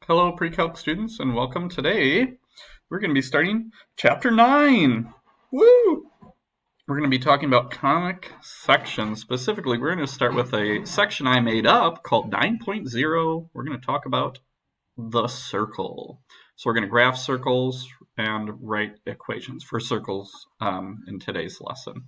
Hello, pre-calc students, and welcome. Today, we're going to be starting Chapter 9. Woo! We're going to be talking about conic sections. Specifically, we're going to start with a section I made up called 9.0. We're going to talk about the circle. So we're going to graph circles and write equations for circles in today's lesson.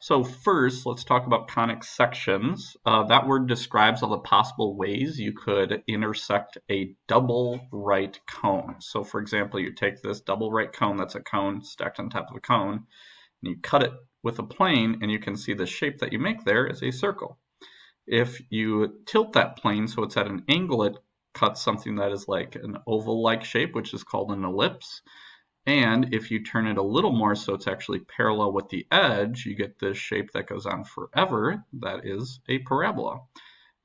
So first, let's talk about conic sections. That word describes all the possible ways you could intersect a double right cone. So for example, you take this double right cone, that's a cone stacked on top of a cone, and you cut it with a plane, and you can see the shape that you make there is a circle. If you tilt that plane so it's at an angle, it cuts something that is like an oval-like shape, which is called an ellipse. And if you turn it a little more so it's actually parallel with the edge, you get this shape that goes on forever. That is a parabola.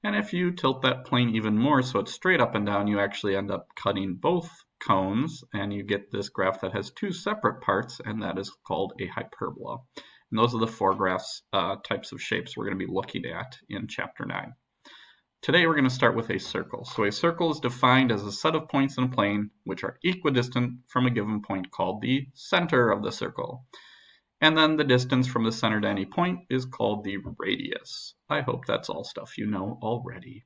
And if you tilt that plane even more so it's straight up and down, you actually end up cutting both cones, and you get this graph that has two separate parts, and that is called a hyperbola. And those are the four graphs types of shapes we're going to be looking at in Chapter 9. Today we're going to start with a circle. So a circle is defined as a set of points in a plane which are equidistant from a given point called the center of the circle. And then the distance from the center to any point is called the radius. I hope that's all stuff you know already.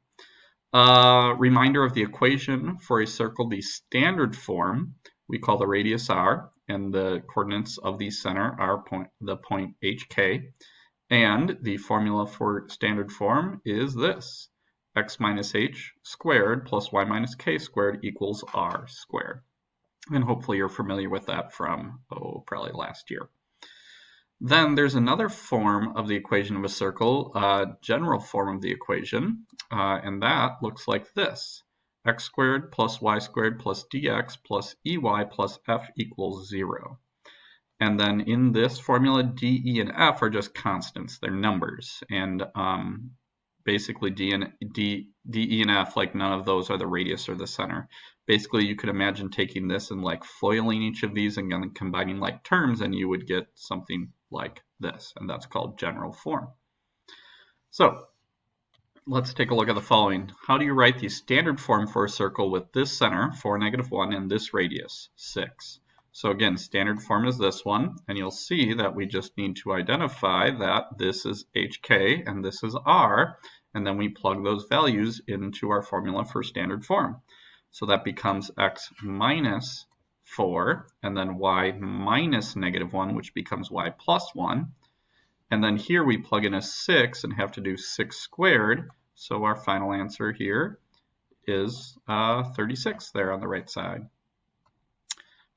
Reminder of the equation for a circle, the standard form, we call the radius r, and the coordinates of the center are the point hk. And the formula for standard form is this: x minus h squared plus y minus k squared equals r squared. And hopefully you're familiar with that from, probably last year. Then there's another form of the equation of a circle, general form of the equation, and that looks like this: x squared plus y squared plus dx plus ey plus f equals 0. And then in this formula, d, e, and f are just constants. They're numbers. And basically D, E, and F, like none of those are the radius or the center. Basically, you could imagine taking this and like foiling each of these and then combining like terms, and you would get something like this. And that's called general form. So let's take a look at the following. How do you write the standard form for a circle with this center, 4, -1, and this radius, 6? So again, standard form is this one, and you'll see that we just need to identify that this is hk and this is r, and then we plug those values into our formula for standard form. So that becomes x minus 4, and then y minus -1, which becomes y plus 1. And then here we plug in a 6 and have to do 6 squared, so our final answer here is 36 there on the right side.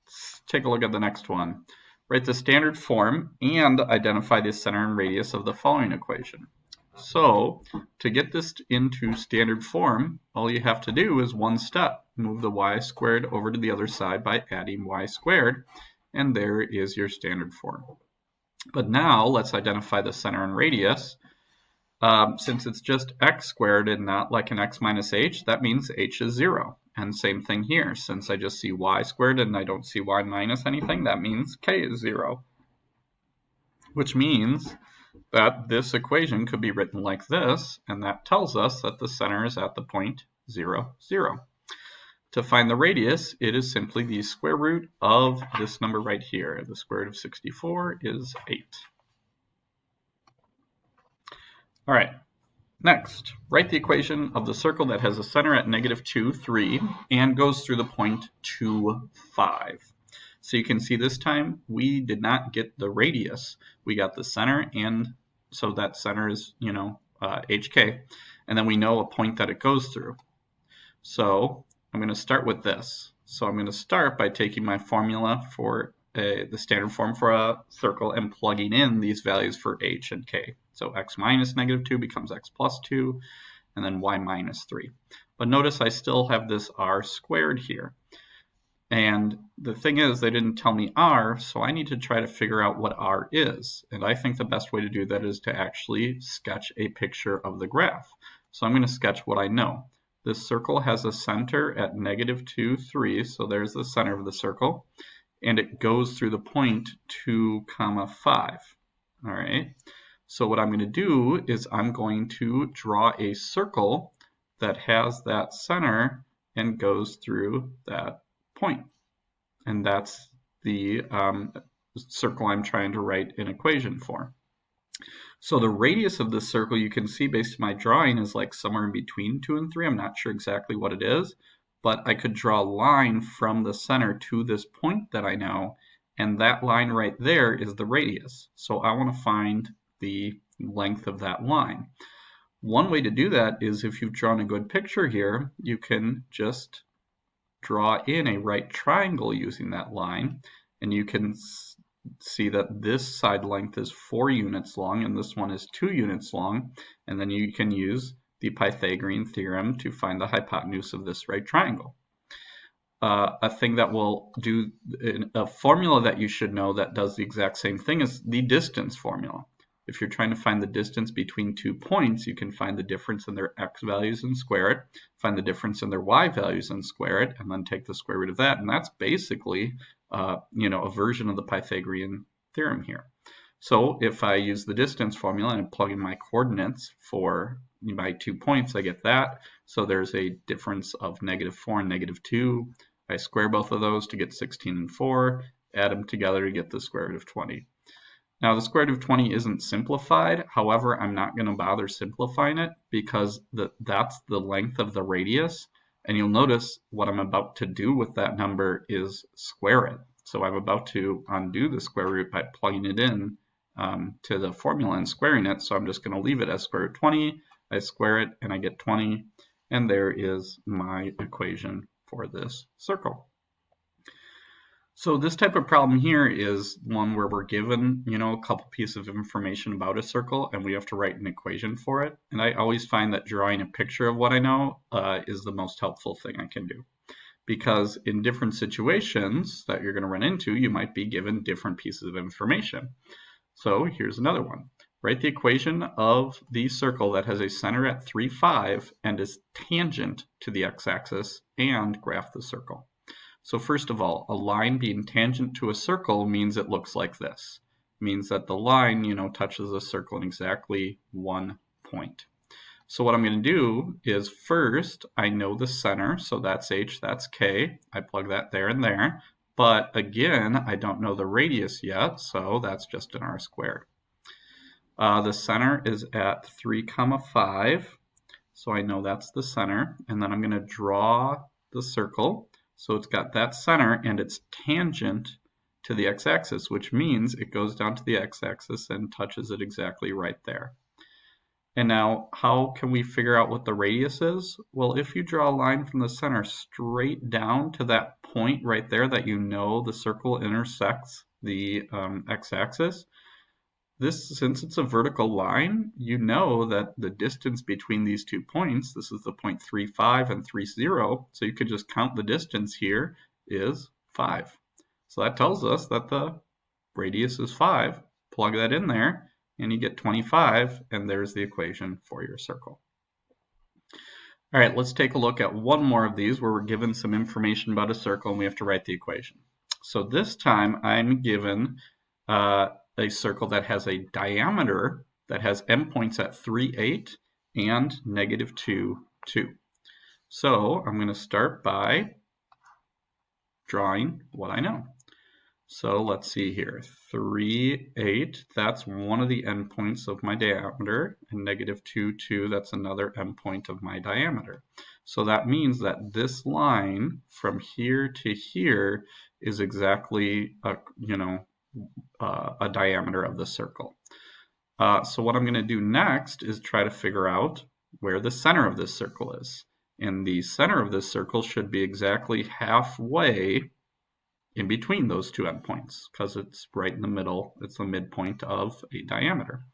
Let's take a look at the next one. Write the standard form and identify the center and radius of the following equation. So to get this into standard form, all you have to do is one step. Move the y squared over to the other side by adding y squared, and there is your standard form. But now let's identify the center and radius. Since it's just x squared and not like an x minus h, that means h is 0. And same thing here. Since I just see y squared and I don't see y minus anything, that means k is 0. Which means that this equation could be written like this, and that tells us that the center is at the point 0, 0. To find the radius, it is simply the square root of this number right here. The square root of 64 is 8. All right. Next, write the equation of the circle that has a center at -2, 3, and goes through the point 2, 5. So you can see this time we did not get the radius. We got the center, and so that center is, hk, and then we know a point that it goes through. So I'm going to start with this. So I'm going to start by taking my formula for the standard form for a circle and plugging in these values for h and k. So x minus -2 becomes x plus 2, and then y minus 3. But notice I still have this r squared here. And the thing is, they didn't tell me r, so I need to try to figure out what r is. And I think the best way to do that is to actually sketch a picture of the graph. So I'm going to sketch what I know. This circle has a center at -2, 3, so there's the center of the circle. And it goes through the point 2, 5. All right. So what I'm going to do is I'm going to draw a circle that has that center and goes through that point. And that's the circle I'm trying to write an equation for. So the radius of this circle, you can see based on my drawing, is like somewhere in between 2 and 3. I'm not sure exactly what it is, but I could draw a line from the center to this point that I know, and that line right there is the radius. So I want to find the length of that line. One way to do that is, if you've drawn a good picture here, you can just draw in a right triangle using that line, and you can see that this side length is 4 units long and this one is 2 units long, and then you can use the Pythagorean theorem to find the hypotenuse of this right triangle. A thing that will do, a formula that you should know that does the exact same thing, is the distance formula. If you're trying to find the distance between 2 points, you can find the difference in their x values and square it, find the difference in their y values and square it, and then take the square root of that. And that's basically a version of the Pythagorean theorem here. So if I use the distance formula and plug in my coordinates for my 2 points, I get that. So there's a difference of -4 and -2. I square both of those to get 16 and 4, add them together to get the square root of 20. Now the square root of 20 isn't simplified. However, I'm not going to bother simplifying it because that's the length of the radius. And you'll notice what I'm about to do with that number is square it. So I'm about to undo the square root by plugging it in to the formula and squaring it. So I'm just going to leave it as square root 20. I square it and I get 20. And there is my equation for this circle. So this type of problem here is one where we're given, a couple pieces of information about a circle and we have to write an equation for it. And I always find that drawing a picture of what I know is the most helpful thing I can do. Because in different situations that you're going to run into, you might be given different pieces of information. So here's another one. Write the equation of the circle that has a center at 3, 5 and is tangent to the x-axis, and graph the circle. So first of all, a line being tangent to a circle means it looks like this. It means that the line, touches a circle in exactly 1 point. So what I'm going to do is, first, I know the center, so that's h, that's k. I plug that there and there. But again, I don't know the radius yet, so that's just an r squared. The center is at 3, 5, so I know that's the center. And then I'm going to draw the circle. So it's got that center and it's tangent to the x-axis, which means it goes down to the x-axis and touches it exactly right there. And now, how can we figure out what the radius is? Well, if you draw a line from the center straight down to that point right there that the circle intersects the x-axis, since it's a vertical line, you know that the distance between these 2 points, this is the point 3, 5 and 3, 0, so you could just count the distance here is 5. So that tells us that the radius is 5. Plug that in there, and you get 25, and there's the equation for your circle. All right, let's take a look at one more of these where we're given some information about a circle and we have to write the equation. So this time I'm given a circle that has a diameter that has endpoints at 3, 8 and -2, 2. So I'm going to start by drawing what I know. So let's see here, 3, 8, that's one of the endpoints of my diameter, and -2, 2, that's another endpoint of my diameter. So that means that this line from here to here is exactly a diameter of the circle. So what I'm going to do next is try to figure out where the center of this circle is. And the center of this circle should be exactly halfway in between those 2 endpoints, because it's right in the middle. It's the midpoint of a diameter.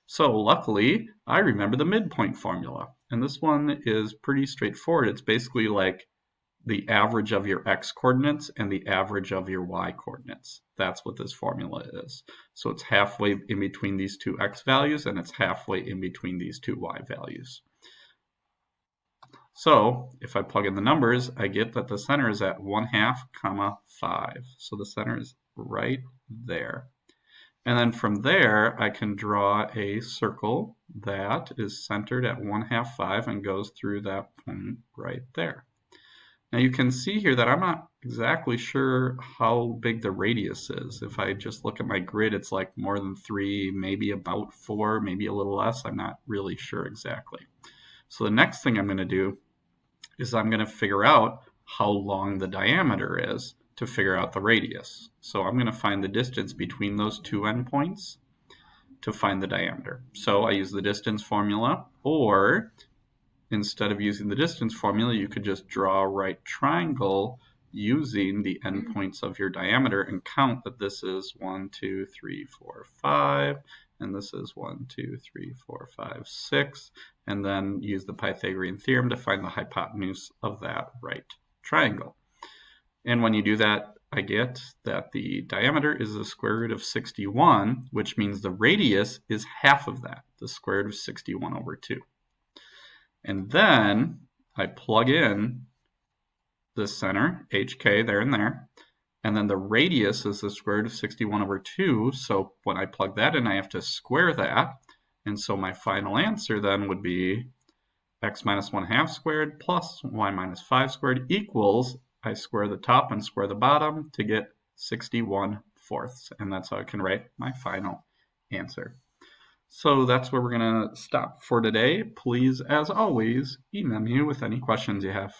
So luckily, I remember the midpoint formula. And this one is pretty straightforward. It's basically like the average of your x coordinates and the average of your y coordinates. That's what this formula is. So it's halfway in between these 2 x values, and it's halfway in between these 2 y values. So if I plug in the numbers, I get that the center is at 1/2, 5. So the center is right there. And then from there, I can draw a circle that is centered at 1/2, 5 and goes through that point right there. Now you can see here that I'm not exactly sure how big the radius is. If I just look at my grid, it's like more than 3, maybe about 4, maybe a little less. I'm not really sure exactly. So the next thing I'm going to do is I'm going to figure out how long the diameter is to figure out the radius. So I'm going to find the distance between those two endpoints to find the diameter. So I use the distance formula, or instead of using the distance formula, you could just draw a right triangle using the endpoints of your diameter and count that this is 1, 2, 3, 4, 5, and this is 1, 2, 3, 4, 5, 6, and then use the Pythagorean theorem to find the hypotenuse of that right triangle. And when you do that, I get that the diameter is the square root of 61, which means the radius is half of that, the square root of 61 over 2. And then I plug in the center, HK, there and there. And then the radius is the square root of 61 over 2. So when I plug that in, I have to square that. And so my final answer then would be x minus 1/2 squared plus y minus 5 squared equals, I square the top and square the bottom to get 61/4. And that's how I can write my final answer. So that's where we're going to stop for today. Please, as always, email me with any questions you have.